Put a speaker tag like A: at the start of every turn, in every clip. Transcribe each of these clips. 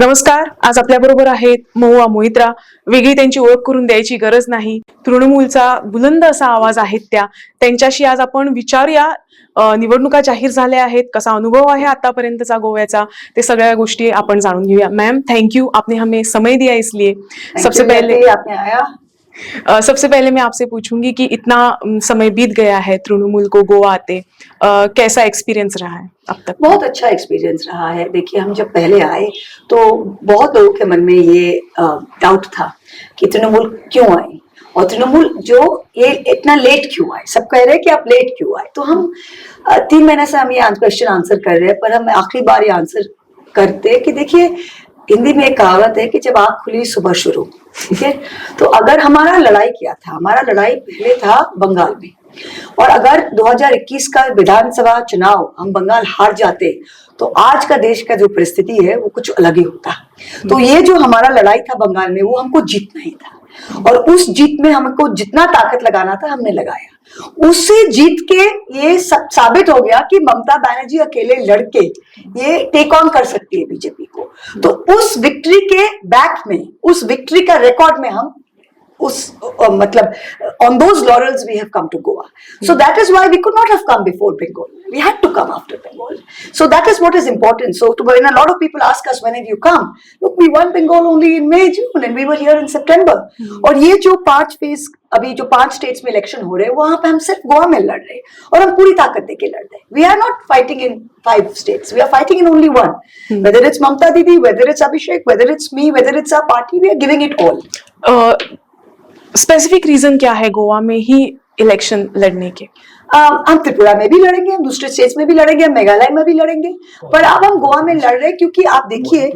A: नमस्कार. आज आपल्याबरोबर आहेत महुआ मोहित्रा. वेगळी त्यांची ओळख करून द्यायची गरज नाही. तृणमूलचा बुलंद असा आवाज आहेत त्या. त्यांच्याशी आज आपण विचारूया. निवडणुका जाहीर झाल्या आहेत, कसा अनुभव आहे आतापर्यंतचा गोव्याचा, ते सगळ्या गोष्टी आपण जाणून घेऊया. मैम, थैंक यू, आपने हमें समय दिया इसलिए. सबसे पहले
B: आपने आया।
A: सबसे पहले मैं आपसे पूछूंगी कि इतना समय बीत गया है तृणमूल को गोवा आते, कैसा एक्सपीरियंस रहा है अब तक?
B: बहुत अच्छा एक्सपीरियंस रहा है। देखिए, हम जब पहले आए तो बहुत लोगों के मन में ये डाउट था कि तृणमूल क्यों आए और तृणमूल जो ये इतना लेट क्यों आए। सब कह रहे हैं कि आप लेट क्यों आए। तो हम 3 महीने से हम ये क्वेश्चन आंसर कर रहे हैं, पर हम आखिरी बार ये आंसर करते कि देखिए, हिंदी में एक कहावत है कि जब आग खुली सुबह शुरू। ठीक है, तो अगर हमारा लड़ाई क्या था, हमारा लड़ाई पहले था बंगाल में, और अगर 2021 का विधानसभा चुनाव हम बंगाल हार जाते तो आज का देश का जो परिस्थिति है वो कुछ अलग ही होता। तो ये जो हमारा लड़ाई था बंगाल में, वो हमको जीतना ही था, और उस जीत में हमको जितना ताकत लगाना था हमने लगाया। उससे जीत के ये सब साबित हो गया कि ममता बनर्जी अकेले लड़के ये टेक ऑन कर सकती है बीजेपी को। तो उस विक्ट्री के बैक में, उस विक्ट्री का रिकॉर्ड में हम मतलब on those laurels we have come to Goa. So that is why we could not have come before Bengal. We had to come after Bengal. So that is what is important. So when a lot of people ask us, when have you come? Look, we won Bengal only in May, June, and we were here in September. और ये जो 5 phase, अभी जो 5 states में election हो रहे हैं, वहां पे हम सिर्फ गोवा में लड़ रहे हैं और हम पूरी ताकत देके लड़ रहे हैं. We are not fighting in 5 states. We are fighting in only one. Whether it's Mamta Didi, whether it's Abhishek, whether it's me, whether it's our party, we are giving it all.
A: Specific reason क्या है गोवा में ही election लड़ने के?
B: हम त्रिपुरा में भी लड़ेंगे, हम दूसरे स्टेट्स में भी लड़ेंगे, हम मेघालय में भी लड़ेंगे, पर अब हम गोवा में लड़ रहे हैं क्योंकि आप देखिए,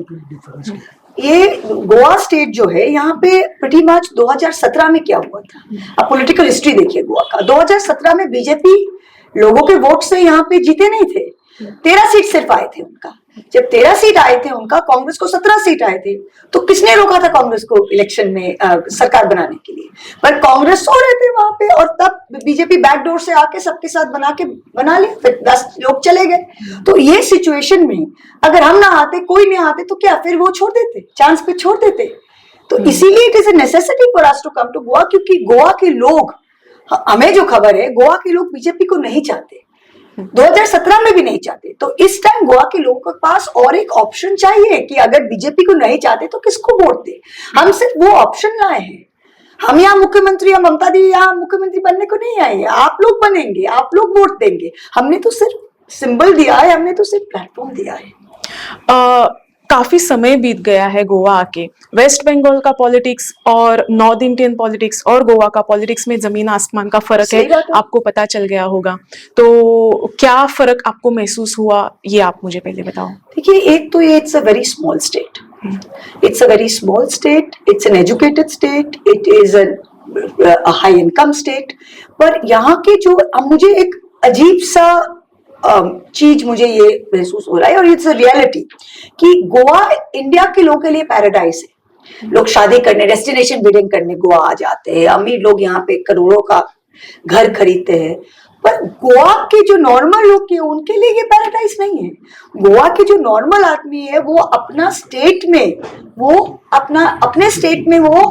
B: ये गोवा स्टेट जो है, यहाँ पे प्रति मच 2017 में क्या हुआ था। अब पॉलिटिकल हिस्ट्री देखिए गोवा का। 2017 में बीजेपी लोगों के वोट से यहाँ पे जीते नहीं थे, 13 सीट सिर्फ आए थे उनका। जब 13 सीट आए थे उनका, कांग्रेस को 17 सीट आए थे, तो किसने रोका था कांग्रेस को इलेक्शन में सरकार बनाने के लिए? पर कांग्रेस सो रहे थे वहां पे, और तब बीजेपी बैकडोर से आके सबके साथ बना लिया, फिर 10 लोग चले गए। तो ये सिचुएशन में अगर हम ना आते, कोई नहीं आते, तो क्या फिर वो छोड़ देते, चांस पे छोड़ देते? तो इसीलिए it is a necessity for us to come to Goa, क्योंकि गोवा के लोग, हमें जो खबर है, गोवा के लोग बीजेपी को नहीं चाहते, 2017 में भी नहीं चाहते। तो इस टाइम गोवा के लोगों के पास और एक ऑप्शन चाहिए कि अगर बीजेपी को नहीं चाहते तो किसको वोट दे। हम सिर्फ वो ऑप्शन लाए हैं। हम यहाँ मुख्यमंत्री या ममता दी यहाँ मुख्यमंत्री बनने को नहीं आए हैं। आप लोग बनेंगे, आप लोग वोट देंगे। हमने तो सिर्फ सिंबल दिया है, हमने तो सिर्फ प्लेटफॉर्म दिया है।
A: काफी समय बीत गया है गोवा आके। वेस्ट बंगाल का पॉलिटिक्स और नॉर्थ इंडियन पॉलिटिक्स और गोवा का पॉलिटिक्स में जमीन आसमान का फर्क है, आपको पता चल गया होगा। तो क्या फर्क आपको महसूस हुआ, ये आप मुझे पहले बताओ।
B: देखिए, एक तो ये it's a very small state, it's a very small state, it's an educated state, it is a high income state. पर यहाँ के जो, अब मुझे एक अजीब सा चीज मुझे ये महसूस हो रहा है, और इट्स अ रियलिटी, कि गोवा इंडिया के लोगों के लिए पैराडाइज है। लोग शादी करने, डेस्टिनेशन वेडिंग करने गोवा आ जाते हैं। अमीर लोग यहाँ पे करोड़ों का घर खरीदते हैं, पर गोवा के जो नॉर्मल लोग हैं उनके लिए ये पैराडाइज नहीं है। गोवा के जो नॉर्मल आदमी है, वो अपना स्टेट में, वो अपने स्टेट में वो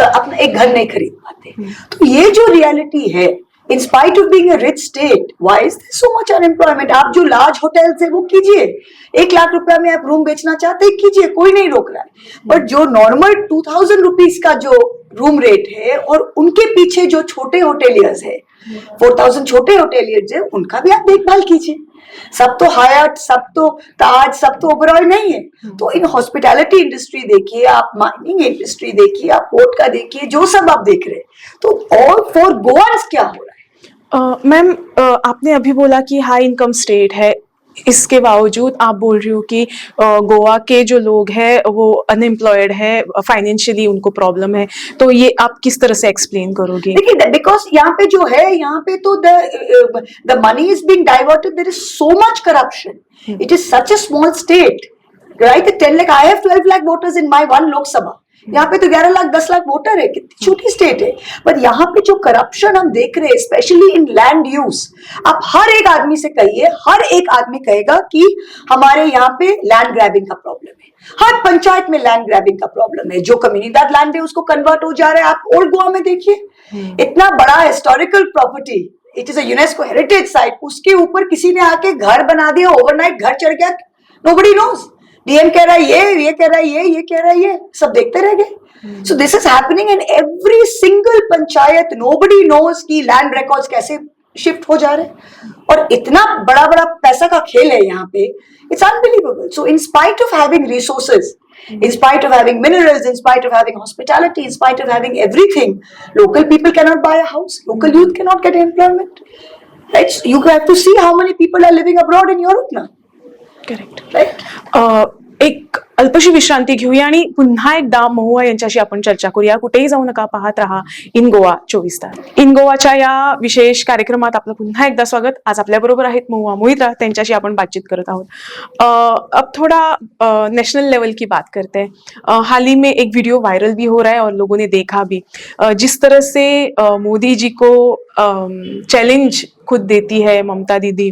B: अपना एक घर नहीं खरीद पाते। तो ये जो रियलिटी है, in spite of being a rich state, why is there so much unemployment? आप जो लार्ज होटल्स है वो कीजिए, 1 लाख रुपया में आप रूम बेचना चाहते हैं कीजिए, कोई नहीं रोक रहा है। बट जो नॉर्मल 2000 रुपीज का जो रूम रेट है, और उनके पीछे जो छोटे होटेलियर्स है, 4000 छोटे होटेलियर्स है, उनका भी आप देखभाल कीजिए। सब तो हायट, सब तो ताज, सब तो ओबरॉय नहीं है। तो इन हॉस्पिटैलिटी इंडस्ट्री देखिए, आप माइनिंग इंडस्ट्री देखिए, आप पोर्ट का देखिए, जो सब आप देख रहे हैं, तो ऑल फॉर गोवास क्या हो रहा है?
A: मैम, आपने अभी बोला कि हाई इनकम स्टेट है, इसके बावजूद आप बोल रही हो कि गोवा के जो लोग हैं वो अनएम्प्लॉयड है, फाइनेंशियली उनको प्रॉब्लम है। तो ये आप किस तरह से एक्सप्लेन करोगे?
B: देखिए, बिकॉज यहाँ पे जो है, यहाँ पे तो the money is being diverted, there is so much corruption, it is such a small state, right? 10 lakh, I have 12 lakh voters in my one Lok Sabha. यहाँ पे तो 11 लाख 10 लाख वोटर है, कितनी छोटी स्टेट है। पर यहाँ पे जो करप्शन हम देख रहे हैं, स्पेशली इन लैंड यूज, आप हर एक आदमी से कहिए, हर एक आदमी कहेगा कि हमारे यहाँ पे लैंड ग्रैबिंग का प्रॉब्लम है। हर पंचायत में लैंड ग्रैबिंग का प्रॉब्लम है। जो कम्युनिदाद लैंड है उसको कन्वर्ट हो जा रहा है। आप ओल्ड गोवा में देखिए, इतना बड़ा historical property, it is a UNESCO heritage site, उसके ऊपर किसी ने आके घर बना दिया, ओवरनाइट घर चढ़ गया, नोबडी नोज। डीएम कह रहा है ये कह रहा है ये कह रहा है ये, सब देखते रह गए। So this is happening in every single panchayat. Nobody knows कि लैंड रिकॉर्ड्स कैसे शिफ्ट हो जा रहे हैं, और इतना बड़ा बड़ा पैसा का खेल है यहाँ पे। It's unbelievable. So in spite of having resources, in spite of having minerals, in spite of having hospitality, in spite of having everything, local people cannot buy a house, local youth cannot get employment, right? So you have to see how many people are living abroad in Europe now.
A: Correct.
B: Right?
A: एक अल्पशी विश्रांती घेऊया आणि पुन्हा एकदा महुआ यांच्याशी आपण चर्चा करूया. कुठेही जाऊ नका, पाहत राहा इन गोवा 24 तास. इन गोवाच्या या विशेष कार्यक्रमात आपलं पुन्हा एकदा स्वागत. आज आपल्या बरोबर आहेत महुआ मोहित्रा, त्यांच्याशी आपण बातचीत करत आहोत. अब थोड़ा नेशनल लेवल की बात करते हैं. हाल ही में एक वीडियो वायरल भी हो रहा है और लोगों ने देखा भी, जिस तरह से मोदी जी को चैलेंज खुद देती है ममता दीदी.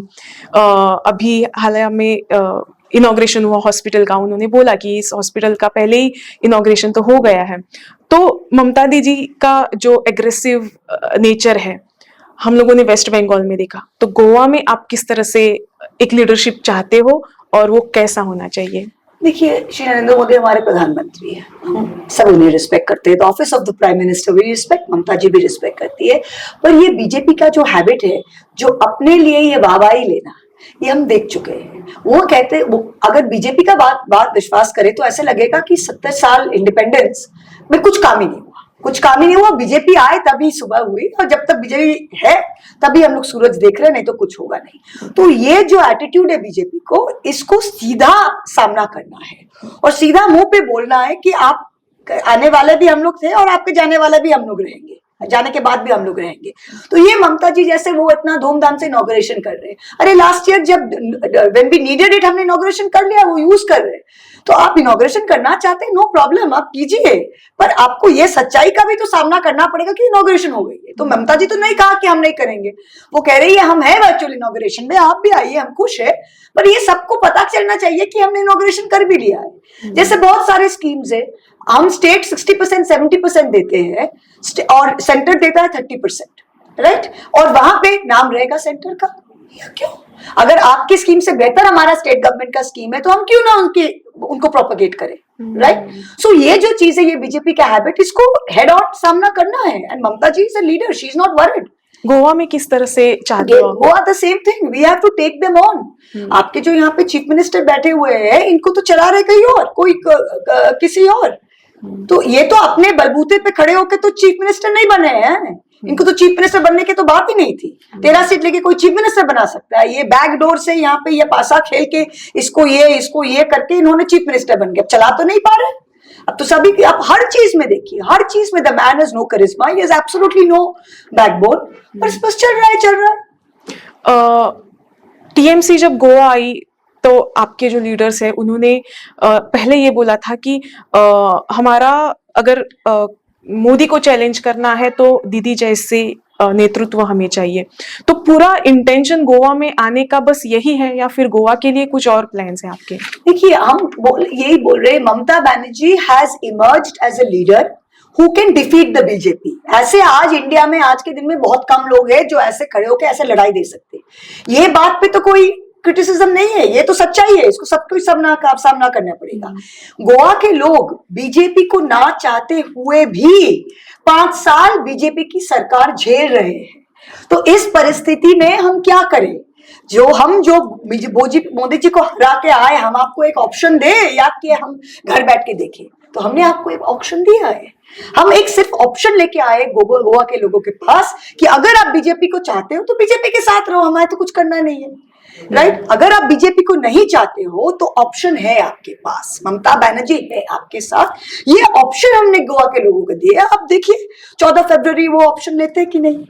A: अभी हाल में इनॉग्रेशन हुआ हॉस्पिटल का, उन्होंने बोला कि इस हॉस्पिटल का पहले ही इनॉग्रेशन तो हो गया है. तो ममता दीदी का जो एग्रेसिव नेचर है हम लोगों ने वेस्ट बंगाल में देखा, तो गोवा में आप किस तरह से एक लीडरशिप चाहते हो और वो कैसा होना चाहिए?
B: देखिए, श्री नरेंद्र मोदी हमारे प्रधानमंत्री हैं, हम सब उन्हें रिस्पेक्ट करते हैं. The office of the prime minister we respect, Mamata ji भी रिस्पेक्ट करती है. पर ये बीजेपी का जो हैबिट है, जो अपने लिए ये वाहवाही लेना, ये हम देख चुके हैं. वो कहते हैं, अगर बीजेपी का बात विश्वास करे तो ऐसे लगेगा कि 70 साल इंडिपेंडेंस में कुछ काम ही नहीं हुआ, कुछ काम ही नहीं हुआ. बीजेपी आए तभी सुबह हुई, और जब तक बीजेपी है तभी हम लोग सूरज देख रहे हैं, नहीं तो कुछ होगा नहीं. तो ये जो एटीट्यूड है बीजेपी को, इसको सीधा सामना करना है और सीधा मुंह पे बोलना है कि आप आने वाले भी हम लोग थे और आपके जाने वाले भी हम लोग रहेंगे, जाने के बाद भी हम लोग रहेंगे. तो ये ममता जी जैसे वो इतना धूमधाम से इनॉग्रेशन कर रहे हैं. अरे लास्ट ईयर जब व्हेन वी नीडेड इट हमने इनॉग्रेशन कर लिया, वो यूज कर रहे हैं. तो आप इनॉग्रेशन करना चाहते हैं, नो प्रॉब्लम, आप कीजिए, पर आपको ये सच्चाई का भी तो सामना करना पड़ेगा कि इनॉग्रेशन हो गई है. तो ममता जी तो नहीं कहा कि हम नहीं करेंगे, वो कह रही है हम है वर्चुअल इनॉग्रेशन में, आप भी आइए, हम खुश है. पर ये सबको पता चलना चाहिए कि हमने इनॉग्रेशन कर भी लिया है. जैसे बहुत सारे स्कीम्स है, हम स्टेट 60% 70% देते हैं और सेंटर देता है 30%, राइट? और वहां पे नाम रहेगा सेंटर का. क्यों? अगर आपकी स्कीम से बेहतर हमारा स्टेट गवर्नमेंट का स्कीम है तो हम क्यों ना उनको प्रोपेगेट करें, राइट? सो ये जो चीज है, ये बीजेपी का हैबिट, इसको हेड ऑन सामना करना है. And Mamata ji is a leader, she is not worried.
A: Goa में किस तरह से चाहते हो?
B: Goa the same thing, we have to take them on. आपके जो यहाँ पे चीफ मिनिस्टर बैठे हुए हैं, इनको तो चला रहे कहीं और, कोई किसी और. तो ये तो अपने बलबूते पे खड़े होके तो चीफ मिनिस्टर नहीं बने हैं. इनको तो चीफ मिनिस्टर बनने की तो बात ही नहीं थी. 13 सीट लेके कोई चीफ मिनिस्टर बना सकता है? ये बैकडोर से यहाँ पे ये पासा खेल के इसको ये करके इन्होंने चीफ मिनिस्टर बन गया. चला तो नहीं पा रहे. अब तो सभी, आप हर चीज में देखिए, हर चीज में the man has no charisma, he has absolutely no backbone. बस चल रहा है.
A: टीएमसी जब गोवा आई तो आपके जो लीडर्स हैं उन्होंने पहले ये बोला था कि हमारा अगर मोदी को चैलेंज करना है तो दीदी जैसे नेतृत्व हमें चाहिए. तो पूरा इंटेंशन गोवा में आने का बस यही है या फिर गोवा के लिए कुछ और प्लान्स हैं आपके?
B: देखिए, हम यही बोल रहे हैं, Mamata Banerjee has emerged as a leader who can defeat the BJP. ऐसे आज इंडिया में आज के दिन में बहुत कम लोग हैं जो ऐसे खड़े होकर ऐसे लड़ाई दे सकते हैं. ये बात पे तो कोई क्रिटिसिज्म नहीं है, ये तो सच्चाई है, इसको सबको सामना करना पड़ेगा. गोवा के लोग बीजेपी को ना चाहते हुए भी 5 साल बीजेपी की सरकार झेल रहे हैं. तो इस परिस्थिति में हम क्या करें? जो मोदी जी को हरा के आए, हम आपको एक ऑप्शन दे या कि हम घर बैठ के देखें? तो हमने आपको एक ऑप्शन दिया है. हम एक सिर्फ ऑप्शन लेके आए गोवा के लोगों के पास कि अगर आप बीजेपी को चाहते हो तो बीजेपी के साथ रहो, हमें तो कुछ करना नहीं है, राइट? अगर आप बीजेपी को नहीं चाहते हो तो ऑप्शन है आपके पास, ममता बनर्जी है आपके साथ. ये ऑप्शन हमने गोवा के लोगों को दिया. आप देखिए 14 फरवरी वो ऑप्शन लेते हैं कि नहीं.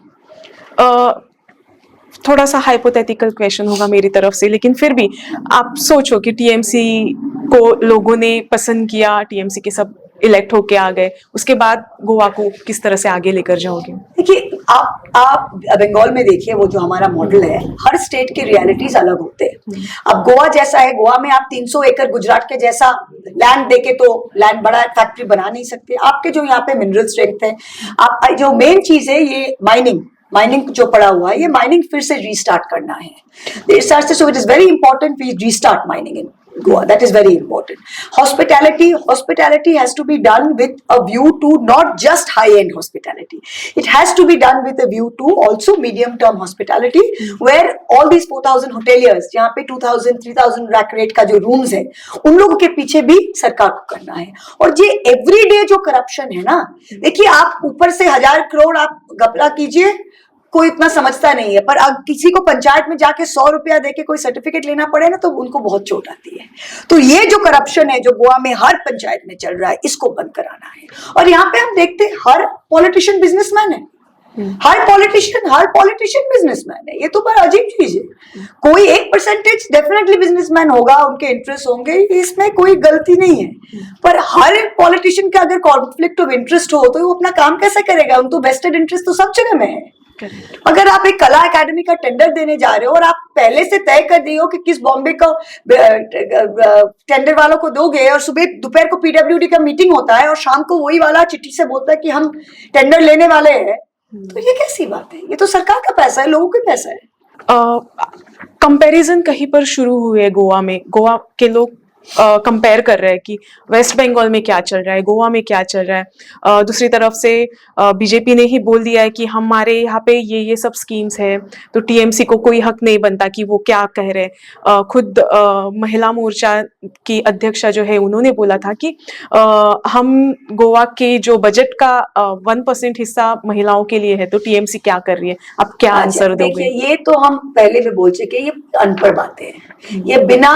A: थोड़ा सा हाइपोथेटिकल क्वेश्चन होगा मेरी तरफ से, लेकिन फिर भी आप सोचो कि टीएमसी को लोगों ने पसंद किया, टीएमसी के सब इलेक्ट होके आ गए, उसके बाद गोवा को किस तरह से आगे लेकर जाओगे?
B: देखिए, आप बंगाल में देखिए, वो जो हमारा मॉडल है, हर स्टेट के रियलिटीज अलग होते हैं। अब गोवा जैसा है, गोवा में आप 300 एकड़ गुजरात के जैसा लैंड देके तो लैंड बड़ा फैक्ट्री बना नहीं सकते। आपके जो यहाँ पे मिनरल स्ट्रेंथ है, आप जो मेन चीज है ये माइनिंग जो पड़ा हुआ है, ये माइनिंग फिर से रीस्टार्ट करना है। So it is very important we restart mining in Goa. That is very important. Hospitality has to be done with a view to not just high-end hospitality. It has to be done with a view to also medium-term hospitality, where all these 4,000 hoteliers, जहाँ पे 2,000, 3,000 rack rate का जो rooms है, उन लोगों के पीछे भी सरकार को करना है। और ये everyday जो corruption है ना, देखिए आप ऊपर से 1,000 करोड़ आप घपला कीजिए, कोई इतना समझता नहीं है, पर अब किसी को पंचायत में जाके 100 रुपया देके कोई सर्टिफिकेट लेना पड़े ना, तो उनको बहुत चोट आती है। तो ये जो करप्शन है जो गोवा में हर पंचायत में चल रहा है, इसको बंद कराना है। और यहाँ पे हम देखते हैं हर पॉलिटिशियन बिजनेसमैन है, हर पॉलिटिशियन बिजनेसमैन है। ये तो बड़ा अजीब चीज है। कोई 1% डेफिनेटली बिजनेसमैन होगा, उनके इंटरेस्ट होंगे, इसमें कोई गलती नहीं है, पर हर पॉलिटिशियन का अगर कॉन्फ्लिक्ट ऑफ इंटरेस्ट हो तो वो अपना काम कैसे करेगा? उन तो वेस्टेड इंटरेस्ट तो सब जगह में है। अगर आप एक कला एकेडमी का टेंडर देने जा रहे हो और आप पहले से तय कर दिए हो कि किस बॉम्बे का टेंडर वालों को दोगे, और सुबह दोपहर को पीडब्ल्यूडी का मीटिंग होता है और शाम को वही वाला चिट्ठी से बोलता है कि हम टेंडर लेने वाले हैं, तो ये कैसी बात है? ये तो सरकार का पैसा है, लोगों का पैसा है।
A: कंपैरिजन कहीं पर शुरू हुए गोवा में, गोवा के लोग कंपेयर कर रहे हैं कि वेस्ट बंगाल में क्या चल रहा है, गोवा में क्या चल रहा है। दूसरी तरफ से बीजेपी ने ही बोल दिया है कि हमारे यहाँ पे ये सब स्कीम्स है, तो टीएमसी को कोई हक नहीं बनता कि वो क्या कह रहे हैं। खुद महिला मोर्चा की अध्यक्षा जो है, उन्होंने बोला था कि हम गोवा के जो बजट का 1% हिस्सा महिलाओं के लिए है, तो टीएमसी क्या कर रही है? आप क्या आंसर दोगे?
B: ये तो हम पहले भी बोल चुके, ये अनपढ़ बातें हैं। ये बिना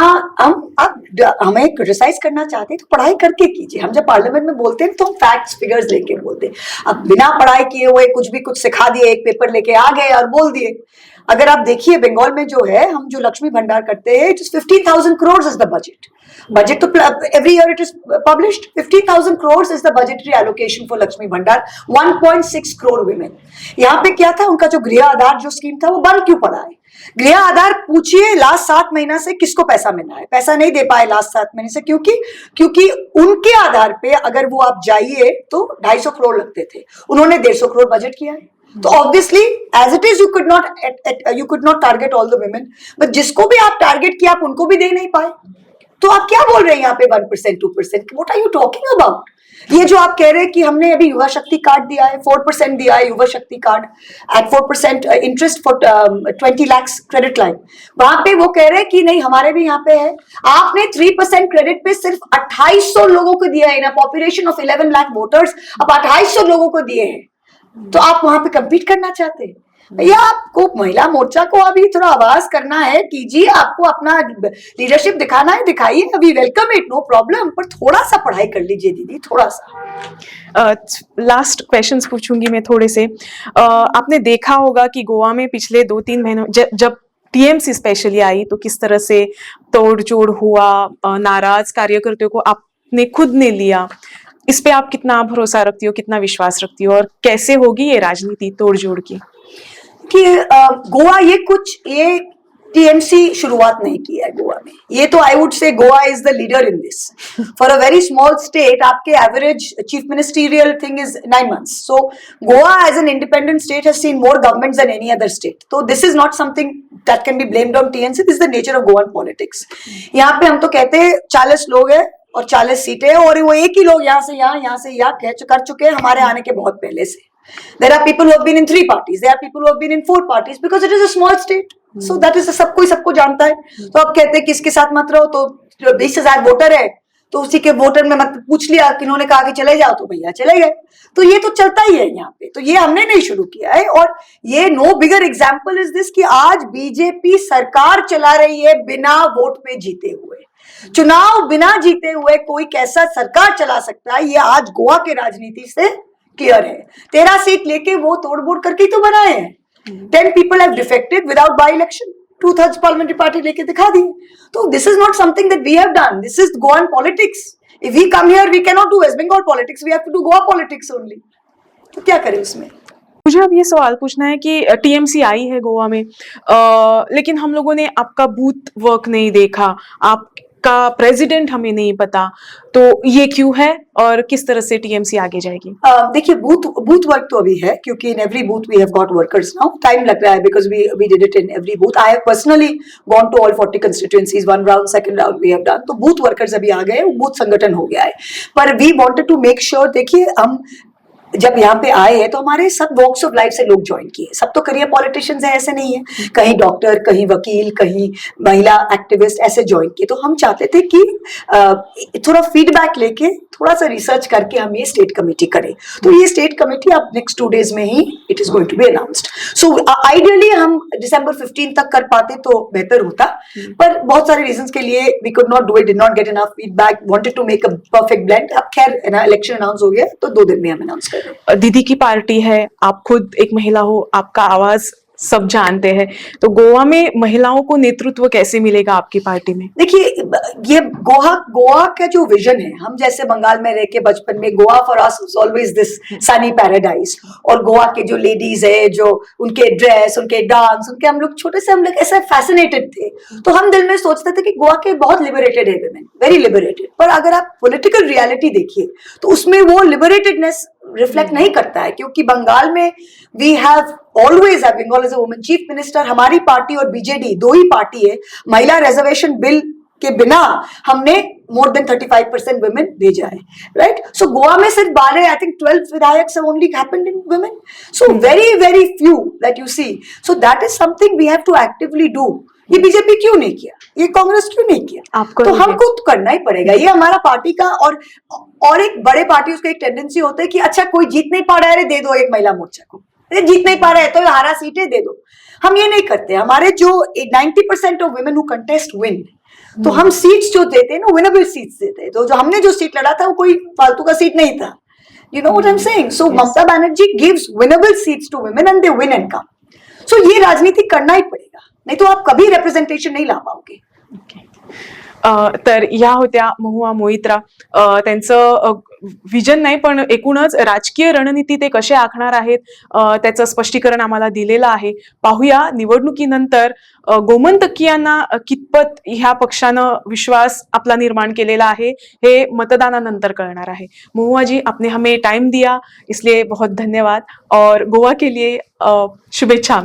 B: हमें क्रिटिसाइज करना चाहते हैं तो पढ़ाई करके कीजिए। हम जब पार्लियामेंट में बोलते हैं तो हम फैक्ट्स फिगर्स लेके बोलते हैं। अब बिना पढ़ाई किए हुए कुछ भी कुछ सिखा दिए, एक पेपर लेके आ गए और बोल दिए। अगर आप देखिए बंगाल में जो है, हम जो लक्ष्मी भंडार करते हैं, it is 15,000 crores is the budget तो every year it is published. 15,000 crores is the budgetary allocation for Lakshmi Bhandar. 1.6 crore women. यहाँ पे क्या था, उनका जो गृह आधार जो स्कीम था वो बंद क्यों पड़ा है? गृह आधार पूछिए लास्ट 7 महीना से किसको पैसा मिला है? पैसा नहीं दे पाए लास्ट 7 महीने से, क्योंकि उनके आधार पे अगर वो आप जाइए तो 250 करोड़ लगते थे, उन्होंने 150 करोड़ बजट किया है। तो obviously as it is you could not target all the women, but जिसको भी आप टारगेट किया आप उनको भी दे नहीं पाए। तो आप क्या बोल रहे हैं यहाँ पे 1%, 2%? What are you talking about? ये जो आप कह रहे हैं कि हमने अभी युवा शक्ति कार्ड दिया है, 4% दिया है Yuva Shakti card at 4% interest for 20 lakh credit line, वहां पे वो कह रहे हैं कि नहीं हमारे भी यहाँ पे है। आपने 3% क्रेडिट पे सिर्फ 2800 लोगों को दिया है ना, पॉपुलेशन ऑफ 11 लाख वोटर्स, अब 2800 लोगों को दिए हैं, तो आप वहां पे कंपीट करना चाहते हैं? भैया आपको महिला मोर्चा को अभी थोड़ा आवाज करना है, कीजिए, आपको अपना लीडरशिप दिखाना है, दिखाइए, अभी वेलकम इट, नो प्रॉब्लम, पर थोड़ा सा पढ़ाई कर लीजिए दीदी, थोड़ा सा।
A: लास्ट क्वेश्चंस पूछूंगी मैं थोड़े से। आपने देखा होगा कि गोवा में पिछले 2-3 महीनों जब टीएमसी स्पेशली आई तो किस तरह से तोड़ जोड़ हुआ, नाराज कार्यकर्ताओं को आपने खुद ने लिया। इस पे आप कितना भरोसा रखती हो, कितना विश्वास रखती हो, और कैसे होगी ये राजनीति तोड़ जोड़ की?
B: कि गोवा ये टीएमसी शुरुआत नहीं किया है गोवा में, ये तो I would say Goa is the leader in this. For a very small state आपके average chief ministerial thing is 9 months, so Goa as an independent state has seen more governments than any other state, तो this is not something that can be blamed on TMC, this is the nature of Goan politics. यहाँ पे हम तो कहते हैं 40 लोग हैं और 40 सीटें, और वो एक ही लोग यहाँ से यहाँ कर चुके हैं हमारे आने के बहुत पहले से। There are people who have been in 3 parties. There are people who have been in 4 parties because it is a small state. So that is सब कोई सबको जानता है। तो अब कहते हैं कि इसके साथ मत रहो, तो 20,000 वोटर है तो उसी के वोटर में मत पूछ लिया, किन्होंने कहा कि चले जाओ तो भैया चले गए। तो ये तो चलता ही है यहाँ पे, तो ये हमने नहीं शुरू किया है। और ये no bigger example is this कि आज बीजेपी सरकार चला रही है बिना वोट पे जीते हुए। चुनाव बिना जीते हुए कोई कैसा सरकार चला सकता है, ये आज गोवा के राजनीति से क्लियर है। 13 सीट लेके वो तोड़बोड़ करके तो बनाए हैं। 10 people have defected without by-election, 2/3 parliamentary party लेके दिखा दिए। तो this is not something that we have done, this is Goan politics. If we come here we cannot do West Bengal politics, we have to do Goa politics only. तो क्या करें उसमें?
A: मुझे अब ये सवाल पूछना है कि टीएमसी आई है गोवा में, लेकिन हम लोगों ने आपका बूथ वर्क नहीं देखा, आपका प्रेसिडेंट हमें नहीं पता, तो ये क्यों है और किस तरह से टीएमसी आगे जाएगी?
B: देखिए बूथ बूथ वर्क तो अभी है, क्योंकि in every booth we have got workers now. Time लग रहा है because we did it in every booth. I have personally gone to all 40 constituencies. One round, second round we have done. तो booth workers अभी आ गए, booth संगठन हो गया है. पर we wanted to make sure, देखिए हम जब यहाँ पे आए हैं तो हमारे सब वॉक्स ऑफ लाइफ से लोग ज्वाइन किए. सब तो करियर पॉलिटिशियंस हैं ऐसे नहीं है, कहीं डॉक्टर, कहीं वकील, कहीं महिला एक्टिविस्ट ऐसे ज्वाइन किए. तो हम चाहते थे कि थोड़ा फीडबैक लेके, थोड़ा सा रिसर्च करके हम ये स्टेट कमेटी करें. तो ये स्टेट कमेटी अब नेक्स्ट 2 days में ही it is going to be announced. So ideally हम December 15 तक कर पाते तो बेहतर होता, पर बहुत सारे रीजंस के लिए we could not do it, did not get enough feedback, wanted to make a perfect blend. अब खैर इलेक्शन अनाउंस हो गया तो 2 दिन में हम अनाउंस कर रहे हैं.
A: दीदी की पार्टी है, आप खुद एक महिला हो, आपका आवाज सब जानते हैं, तो गोवा में महिलाओं को नेतृत्व कैसे मिलेगा आपकी पार्टी में?
B: देखिए ये गोवा का जो विजन है, हम जैसे बंगाल में रह के बचपन में Goa for us was always this Sunny paradise. और गोवा के जो लेडीज है, जो उनके ड्रेस, उनके डांस, उनके, हम लोग छोटे से हम लोग ऐसे फैसिनेटेड थे. तो हम दिल में सोचते थे कि गोवा के बहुत लिबरेटेड है विमेन, वेरी लिबरेटेड. पर अगर आप पॉलिटिकल रियलिटी देखिए तो उसमें वो लिबरेटेडनेस रिफ्लेक्ट नहीं करता है, क्योंकि बंगाल में we have always have Bengal as a woman chief minister. हमारी पार्टी और बीजेडी 2 ही पार्टी है. महिला रिजर्वेशन बिल के बिना हमने मोर देन 35% वुमेन भेजा है, राइट. सो गोवा में सिर्फ 12, आई थिंक 12 विधायक only happened in women. So very very few that you see. So that is something we have to actively do. ये बीजेपी क्यों नहीं किया, ये कांग्रेस क्यों नहीं किया?
A: आपको
B: तो हमको तो करना ही पड़ेगा. ये हमारा पार्टी का, और एक बड़े पार्टी उसका एक टेंडेंसी होता है कि अच्छा कोई जीत नहीं पा रहा है, दे दो एक महिला मोर्चा को. जीत नहीं पा रहा है तो हारा सीटें दे दो. हम ये नहीं करते. हमारे जो 90% of women who contest win. तो हम सीट्स जो देते हैं ना, विनेबल सीट्स देते हैं. तो जो हमने जो सीट लड़ा था वो कोई फालतू का सीट नहीं था. You know what I am saying. So Mamata Banerjee gives winnable seats to women and they win and come. So ये राजनीति करना ही पडेगा, नहीं तो आप कभी रिप्रेझेंटेशन नहीं ला पाओगे.
A: तर या होत्या महुआ मोहित्रा. त्यांचं विजन नाही पण एकूणच राजकीय रणनीती ते कसे आखणार आहेत त्याचं स्पष्टीकरण आम्हाला दिलेलं आहे. पाहूया निवडणुकीनंतर गोमंतकीयांना कितपत ह्या पक्षानं विश्वास आपला निर्माण केलेला आहे हे मतदानानंतर कळणार आहे. महुआ जी, आपने हमें टाइम दिया इसलिए बहुत धन्यवाद और गोवा के लिए शुभेच्छा.